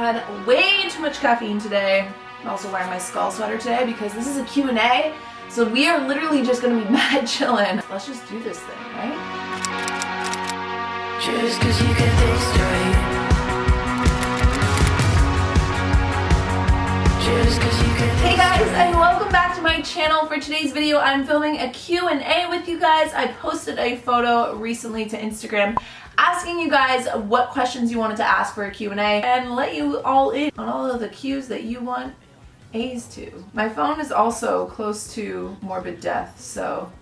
had way too much caffeine today. I'm also wearing my skull sweater today because this is a Q&A, so we are literally just gonna be mad chilling. Let's just do this thing, right? Just 'cause you get this straight. Hey guys, and welcome back to my channel. For today's video, I'm filming a Q&A with you guys. I posted a photo recently to Instagram asking you guys what questions you wanted to ask for a Q&A and let you all in on all of the Q's that you want A's to. My phone is also close to morbid death, so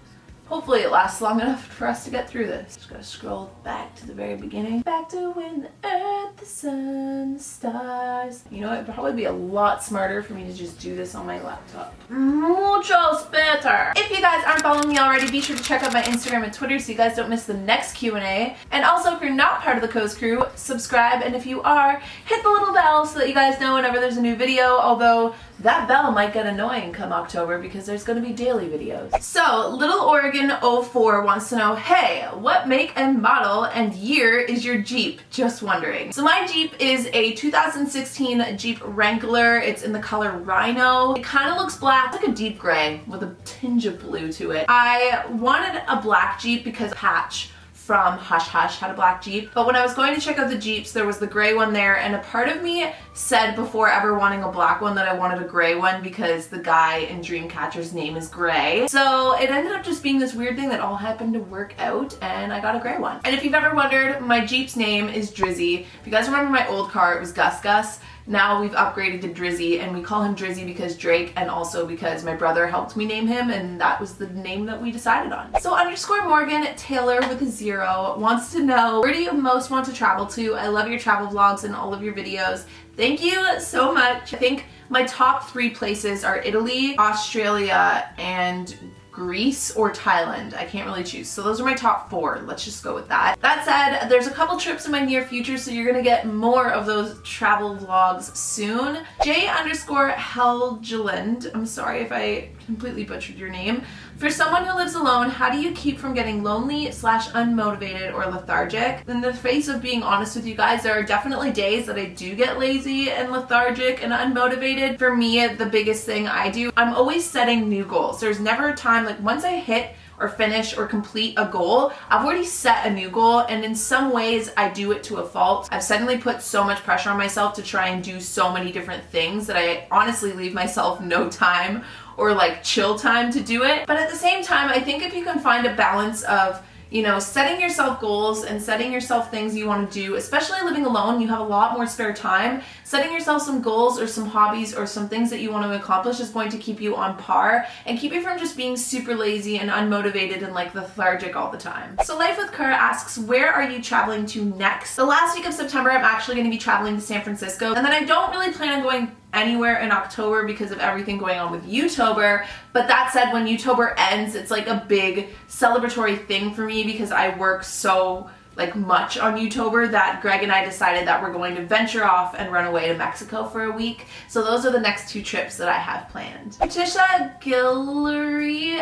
hopefully it lasts long enough for us to get through this. Just gotta scroll back to the very beginning. Back to when the earth, the sun, the stars. You know, it'd probably be a lot smarter for me to just do this on my laptop. Muchos better. If you guys aren't following me already, be sure to check out my Instagram and Twitter so you guys don't miss the next Q&A. And also, if you're not part of the Coast Crew, subscribe. And if you are, hit the little bell so that you guys know whenever there's a new video. Although that bell might get annoying come October because there's going to be daily videos. So, Little Oregon 04 wants to know, hey, what make and model and year is your Jeep? Just wondering. So my Jeep is a 2016 Jeep Wrangler. It's in the color Rhino. It kind of looks black, like a deep gray with a tinge of blue to it. I wanted a black Jeep because Patch from Hush Hush had a black Jeep, but when I was going to check out the Jeeps, there was the gray one there, and a part of me said before ever wanting a black one that I wanted a gray one because the guy in Dreamcatcher's name is Gray. So it ended up just being this weird thing that all happened to work out, and I got a gray one. And if you've ever wondered, my Jeep's name is Drizzy. If you guys remember my old car, it was Gus Gus. Now we've upgraded to Drizzy, and we call him Drizzy because Drake, and also because my brother helped me name him, and that was the name that we decided on. So _Morgan Taylor with a 0 wants to know, where do you most want to travel to? I love your travel vlogs and all of your videos. Thank you so much. I think my top 3 places are Italy, Australia, and Greece or Thailand. I can't really choose. So those are my top 4. Let's just go with that. That said, there's a couple trips in my near future, so you're gonna get more of those travel vlogs soon. J_Helgeland, I'm sorry if I completely butchered your name. For someone who lives alone, how do you keep from getting lonely/unmotivated or lethargic? In the face of being honest with you guys, there are definitely days that I do get lazy and lethargic and unmotivated. For me, the biggest thing I do, I'm always setting new goals. There's never a time, like once I hit or finish or complete a goal, I've already set a new goal, and in some ways I do it to a fault. I've suddenly put so much pressure on myself to try and do so many different things that I honestly leave myself no time or like chill time to do it. But at the same time, I think if you can find a balance of, you know, setting yourself goals and setting yourself things you want to do, especially living alone, you have a lot more spare time. Setting yourself some goals or some hobbies or some things that you want to accomplish is going to keep you on par and keep you from just being super lazy and unmotivated and like lethargic all the time. So Life with Kara asks, where are you traveling to next? The last week of September, I'm actually going to be traveling to San Francisco, and then I don't really plan on going anywhere in October because of everything going on with YouTuber. But that said, when YouTuber ends, it's like a big celebratory thing for me because I work so like much on YouTuber that Greg and I decided that we're going to venture off and run away to Mexico for a week. So those are the next 2 trips that I have planned. Patricia Guillery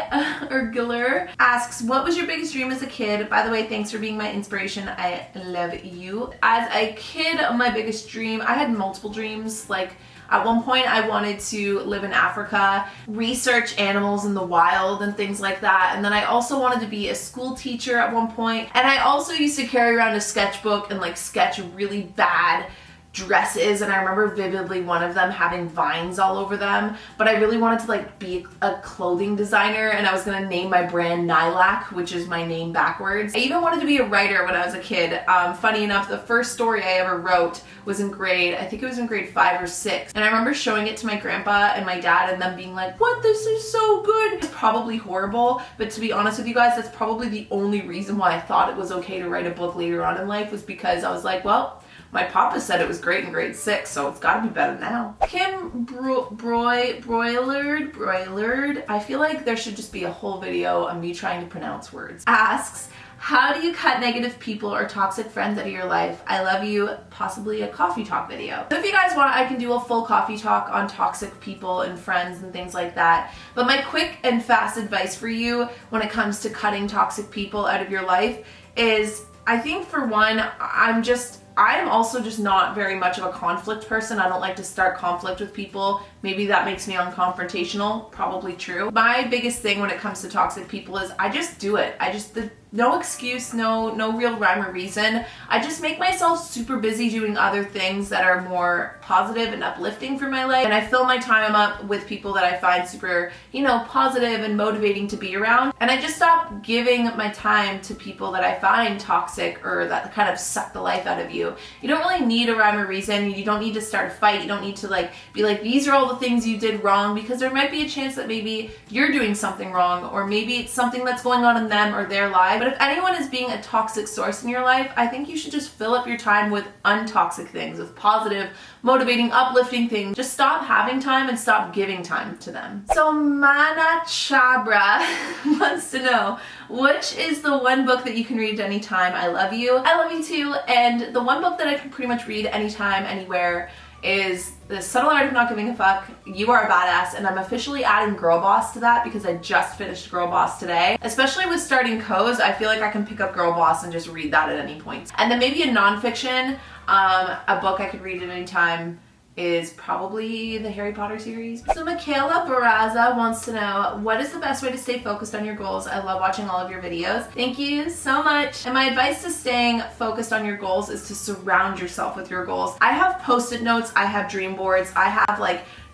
or Giller asks, what was your biggest dream as a kid? By the way, thanks for being my inspiration. I love you. As a kid, my biggest dream, I had multiple dreams. Like, at one point, I wanted to live in Africa, research animals in the wild and things like that. And then I also wanted to be a school teacher at one point. And I also used to carry around a sketchbook and like sketch really bad dresses, and I remember vividly one of them having vines all over them. But I really wanted to like be a clothing designer, and I was gonna name my brand Lilac, which is my name backwards. I even wanted to be a writer when I was a kid. Funny enough, the first story I ever wrote was in I think it was in grade 5 or 6, and I remember showing it to my grandpa and my dad and them being like, what, this is so good. It's probably horrible, but to be honest with you guys, that's probably the only reason why I thought it was okay to write a book later on in life, was because I was like, well, my papa said it was great in grade 6, so it's gotta be better now. Kim Broilerd, I feel like there should just be a whole video of me trying to pronounce words, asks, how do you cut negative people or toxic friends out of your life? I love you, possibly a coffee talk video. So if you guys want, I can do a full coffee talk on toxic people and friends and things like that. But my quick and fast advice for you when it comes to cutting toxic people out of your life is, I think for one, I'm also just not very much of a conflict person. I don't like to start conflict with people. Maybe that makes me unconfrontational. Probably true. My biggest thing when it comes to toxic people is I just do it. No excuse, no real rhyme or reason. I just make myself super busy doing other things that are more positive and uplifting for my life. And I fill my time up with people that I find super, positive and motivating to be around. And I just stop giving my time to people that I find toxic or that kind of suck the life out of you. You don't really need a rhyme or reason. You don't need to start a fight. You don't need to be like, these are all the things you did wrong, because there might be a chance that maybe you're doing something wrong, or maybe it's something that's going on in them or their lives. But if anyone is being a toxic source in your life, I think you should just fill up your time with untoxic things, with positive, motivating, uplifting things. Just stop having time and stop giving time to them. So Mana Chabra wants to know, which is the one book that you can read at any time? I love you. I love you too. And the one book that I can pretty much read anytime, anywhere is The Subtle Art of Not Giving a Fuck, You Are a Badass, and I'm officially adding Girl Boss to that because I just finished Girl Boss today. Especially with starting co's, I feel like I can pick up Girl Boss and just read that at any point. And then maybe a nonfiction, a book I could read at any time is probably the Harry Potter series. So Michaela Barraza wants to know, what is the best way to stay focused on your goals? I love watching all of your videos. Thank you so much. And my advice to staying focused on your goals is to surround yourself with your goals. I have post-it notes, I have dream boards, I have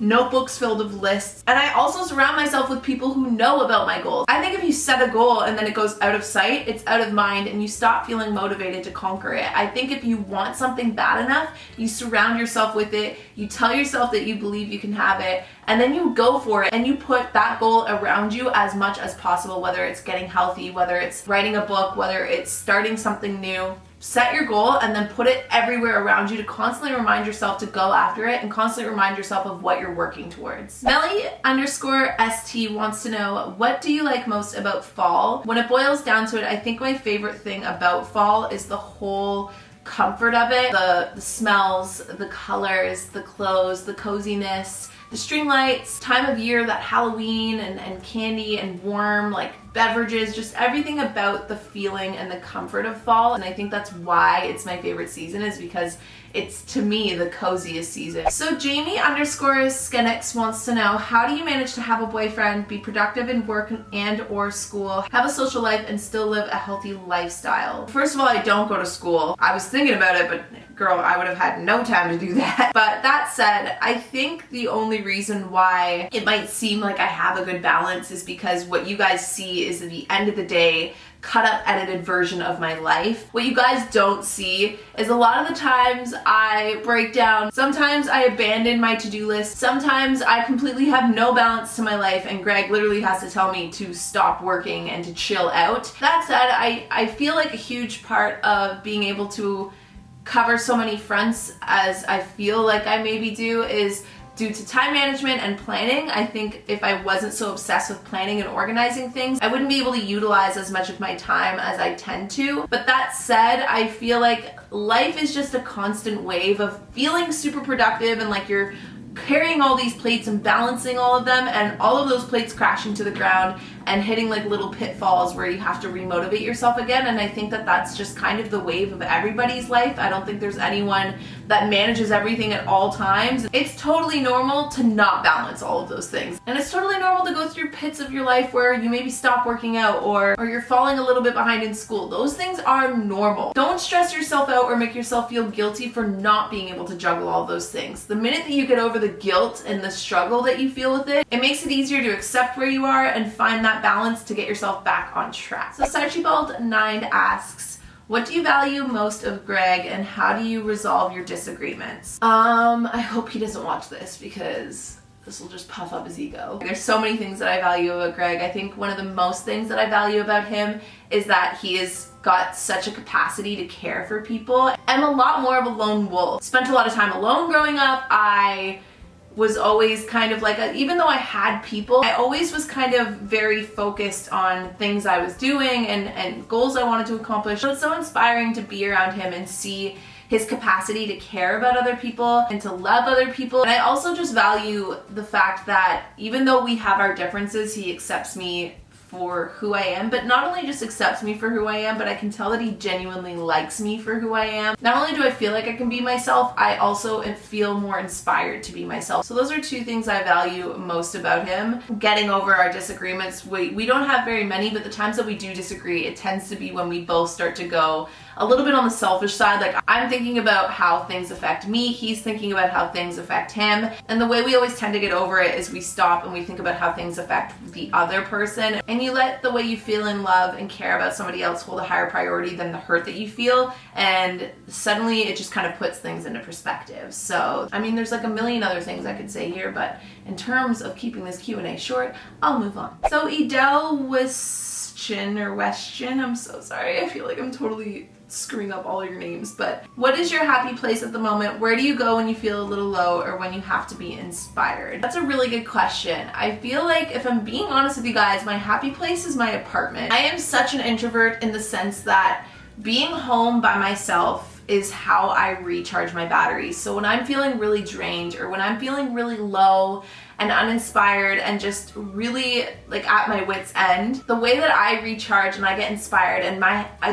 notebooks filled with lists, and I also surround myself with people who know about my goals. I think if you set a goal and then it goes out of sight, it's out of mind, and you stop feeling motivated to conquer it. I think if you want something bad enough, you surround yourself with it, you tell yourself that you believe you can have it, and then you go for it, and you put that goal around you as much as possible, whether it's getting healthy, whether it's writing a book, whether it's starting something new. Set your goal and then put it everywhere around you to constantly remind yourself to go after it and constantly remind yourself of what you're working towards. Melly_ST wants to know, what do you like most about fall? When it boils down to it, I think my favorite thing about fall is the whole comfort of it. The smells, the colors, the clothes, the coziness, the string lights, time of year, that Halloween and candy and warm beverages, just everything about the feeling and the comfort of fall. And I think that's why it's my favorite season, is because it's, to me, the coziest season. So Jamie_Skenix wants to know, how do you manage to have a boyfriend, be productive in work and or school, have a social life, and still live a healthy lifestyle? First of all, I don't go to school. I was thinking about it, but girl, I would have had no time to do that. But that said, I think the only reason why it might seem like I have a good balance is because what you guys see is, at the end of the day, cut up edited version of my life. What you guys don't see is a lot of the times I break down. Sometimes I abandon my to-do list. Sometimes I completely have no balance to my life, and Greg literally has to tell me to stop working and to chill out. That said, I feel like a huge part of being able to cover so many fronts as I feel like I maybe do is due to time management and planning. I think if I wasn't so obsessed with planning and organizing things, I wouldn't be able to utilize as much of my time as I tend to. But that said, I feel like life is just a constant wave of feeling super productive and you're carrying all these plates and balancing all of them, and all of those plates crashing to the ground and hitting little pitfalls where you have to remotivate yourself again. And I think that that's just kind of the wave of everybody's life. I don't think there's anyone that manages everything at all times. It's totally normal to not balance all of those things. And it's totally normal to go through pits of your life where you maybe stop working out or you're falling a little bit behind in school. Those things are normal. Don't stress yourself out or make yourself feel guilty for not being able to juggle all those things. The minute that you get over the guilt and the struggle that you feel with it, it makes it easier to accept where you are and find that balance to get yourself back on track. So Sarchibald9 asks, what do you value most of Greg, and how do you resolve your disagreements? I hope he doesn't watch this because this will just puff up his ego. There's so many things that I value about Greg. I think one of the most things that I value about him is that he has got such a capacity to care for people. I'm a lot more of a lone wolf. Spent a lot of time alone growing up. I was always kind of even though I had people, I always was kind of very focused on things I was doing and goals I wanted to accomplish. So it's so inspiring to be around him and see his capacity to care about other people and to love other people. And I also just value the fact that even though we have our differences, he accepts me for who I am, but not only just accepts me for who I am, but I can tell that he genuinely likes me for who I am. Not only do I feel like I can be myself, I also feel more inspired to be myself. So those are two things I value most about him. Getting over our disagreements, we don't have very many, but the times that we do disagree, it tends to be when we both start to go a little bit on the selfish side. Like, I'm thinking about how things affect me, he's thinking about how things affect him, and the way we always tend to get over it is we stop and we think about how things affect the other person, and you let the way you feel in love and care about somebody else hold a higher priority than the hurt that you feel, and suddenly it just kind of puts things into perspective. So, I mean, there's like a million other things I could say here, but in terms of keeping this Q&A short, I'll move on. So Edel Westian, I'm so sorry, I feel like I'm totally screwing up all your names, but what is your happy place at the moment? Where do you go when you feel a little low or when you have to be inspired? That's a really good question. I feel like, if I'm being honest with you guys, my happy place is my apartment. I am such an introvert in the sense that being home by myself is how I recharge my batteries. So when I'm feeling really drained or when I'm feeling really low and uninspired and just really like at my wit's end, the way that I recharge and I get inspired and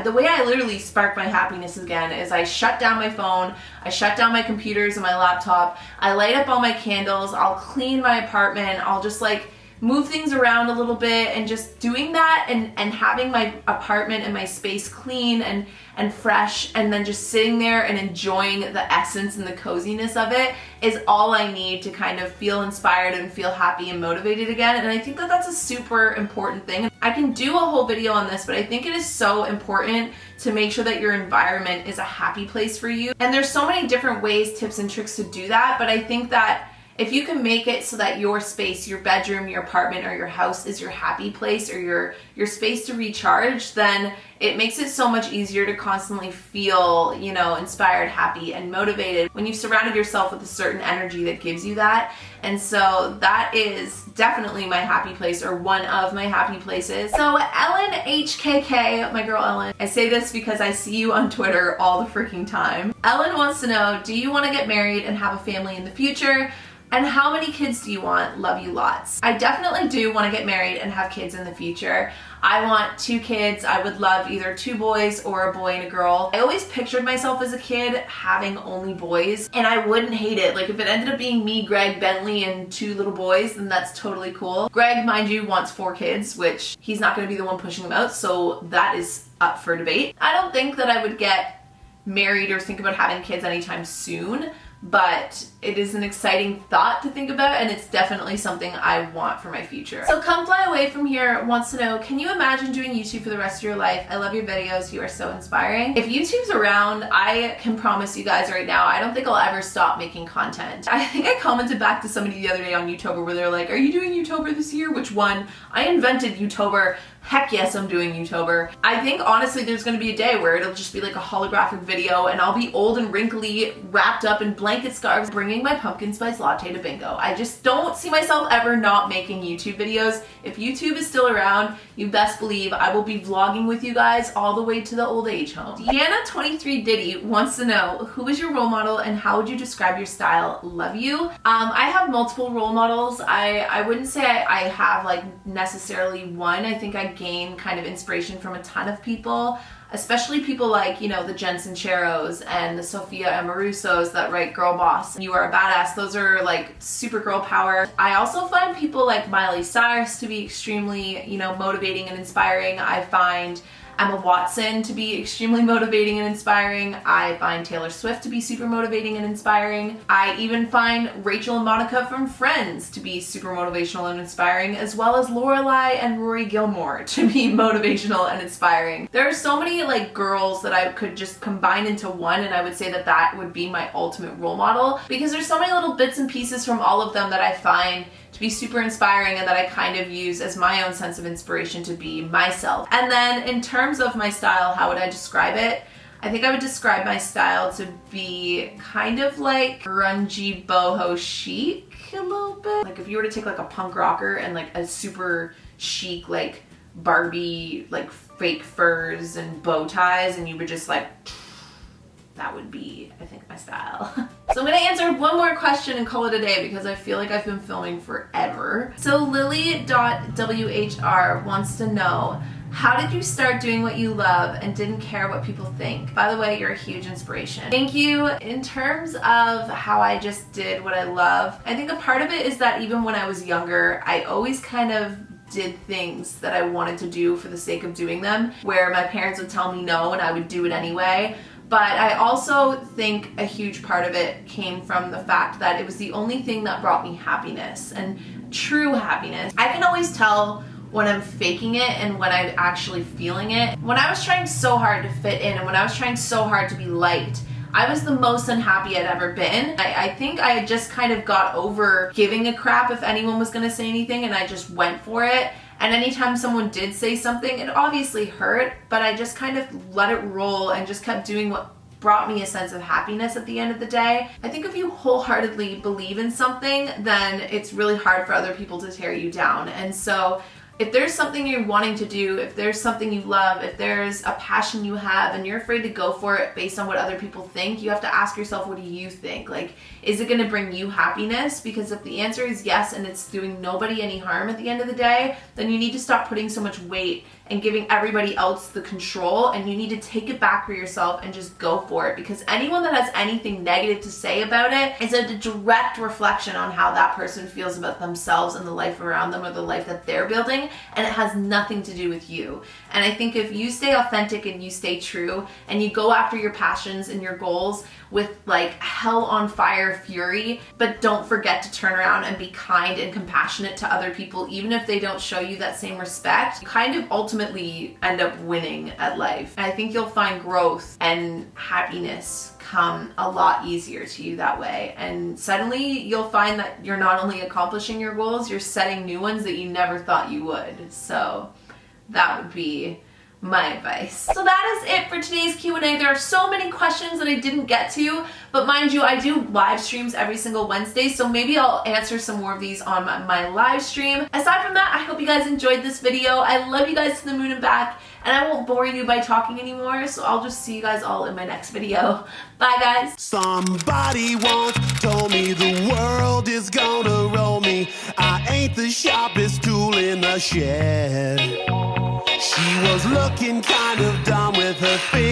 the way I literally spark my happiness again is I shut down my phone, I shut down my computers and my laptop, I light up all my candles, I'll clean my apartment, I'll just like move things around a little bit, and just doing that and having my apartment and my space clean and fresh, and then just sitting there and enjoying the essence and the coziness of it is all I need to kind of feel inspired and feel happy and motivated again. And I think that that's a super important thing. I can do a whole video on this, but I think it is so important to make sure that your environment is a happy place for you. And there's so many different ways, tips and tricks to do that, but I think that if you can make it so that your space, your bedroom, your apartment, or your house is your happy place or your space to recharge, then it makes it so much easier to constantly feel, you know, inspired, happy, and motivated when you've surrounded yourself with a certain energy that gives you that. And so that is definitely my happy place, or one of my happy places. So Ellen HKK, my girl Ellen, I say this because I see you on Twitter all the freaking time. Ellen wants to know, do you want to get married and have a family in the future? And how many kids do you want? Love you lots. I definitely do want to get married and have kids in the future. I want 2 kids. I would love either 2 boys or a boy and a girl. I always pictured myself as a kid having only boys, and I wouldn't hate it. Like, if it ended up being me, Greg, Bentley, and 2 little boys, then that's totally cool. Greg, mind you, wants 4 kids, which he's not going to be the one pushing them out, so that is up for debate. I don't think that I would get married or think about having kids anytime soon, but it is an exciting thought to think about, and it's definitely something I want for my future. So Come Fly Away From Here wants to know, can you imagine doing YouTube for the rest of your life? I love your videos, you are so inspiring. If YouTube's around, I can promise you guys right now, I don't think I'll ever stop making content. I think I commented back to somebody the other day on YouTuber where they're like, are you doing YouTuber this year? Which one? I invented YouTuber. Heck yes, I'm doing YouTuber. I think honestly there's gonna be a day where it'll just be like a holographic video and I'll be old and wrinkly, wrapped up in blanket scarves, bringing my pumpkin spice latte to bingo. I just don't see myself ever not making YouTube videos. If YouTube is still around, you best believe I will be vlogging with you guys all the way to the old age home. Deanna23 Diddy wants to know, who is your role model and how would you describe your style? Love you. I have multiple role models. I wouldn't say I have like necessarily one. I think I gain kind of inspiration from a ton of people, especially people like, you know, the Jensen Cheros and the Sophia Amorusos that write Girl Boss, You Are a Badass. Those are like super girl power. I also find people like Miley Cyrus to be extremely, you know, motivating and inspiring. I find Emma Watson to be extremely motivating and inspiring. I find Taylor Swift to be super motivating and inspiring. I even find Rachel and Monica from Friends to be super motivational and inspiring, as well as Lorelai and Rory Gilmore to be motivational and inspiring. There are so many like girls that I could just combine into one, and I would say that that would be my ultimate role model, because there's so many little bits and pieces from all of them that I find to be super inspiring and that I kind of use as my own sense of inspiration to be myself. And then in terms of my style, how would I describe it? I think I would describe my style to be kind of like grungy boho chic a little bit. Like if you were to take like a punk rocker and like a super chic like Barbie like fake furs and bow ties, and you would just like, that would be, I think, my style. So I'm gonna answer one more question and call it a day because I feel like I've been filming forever. So Lily.whr wants to know, how did you start doing what you love and didn't care what people think? By the way, you're a huge inspiration. Thank you. In terms of how I just did what I love, I think a part of it is that even when I was younger, I always kind of did things that I wanted to do for the sake of doing them, where my parents would tell me no and I would do it anyway. But I also think a huge part of it came from the fact that it was the only thing that brought me happiness and true happiness. I can always tell when I'm faking it and when I'm actually feeling it. When I was trying so hard to fit in and when I was trying so hard to be liked, I was the most unhappy I'd ever been. I think I had just kind of got over giving a crap if anyone was gonna say anything, and I just went for it. And anytime someone did say something, it obviously hurt, but I just kind of let it roll and just kept doing what brought me a sense of happiness at the end of the day. I think if you wholeheartedly believe in something, then it's really hard for other people to tear you down. And so if there's something you're wanting to do, if there's something you love, if there's a passion you have and you're afraid to go for it based on what other people think, you have to ask yourself, what do you think? Like, is it gonna bring you happiness? Because if the answer is yes and it's doing nobody any harm at the end of the day, then you need to stop putting so much weight and giving everybody else the control, and you need to take it back for yourself and just go for it, because anyone that has anything negative to say about it is a direct reflection on how that person feels about themselves and the life around them or the life that they're building, and it has nothing to do with you. And I think if you stay authentic and you stay true and you go after your passions and your goals with like hell on fire fury, but don't forget to turn around and be kind and compassionate to other people, even if they don't show you that same respect, you kind of ultimately end up winning at life. And I think you'll find growth and happiness come a lot easier to you that way. And suddenly you'll find that you're not only accomplishing your goals, you're setting new ones that you never thought you would. So that would be my advice. So that is it for today's Q&A. There are so many questions that I didn't get to, but mind you, I do live streams every single Wednesday, so maybe I'll answer some more of these on my live stream. Aside from that, I hope you guys enjoyed this video. I love you guys to the moon and back, and I won't bore you by talking anymore, so I'll just see you guys all in my next video. Bye guys. Somebody once told me the world is gonna roll me. I ain't the sharpest tool in the shed. She was looking kind of dumb with her finger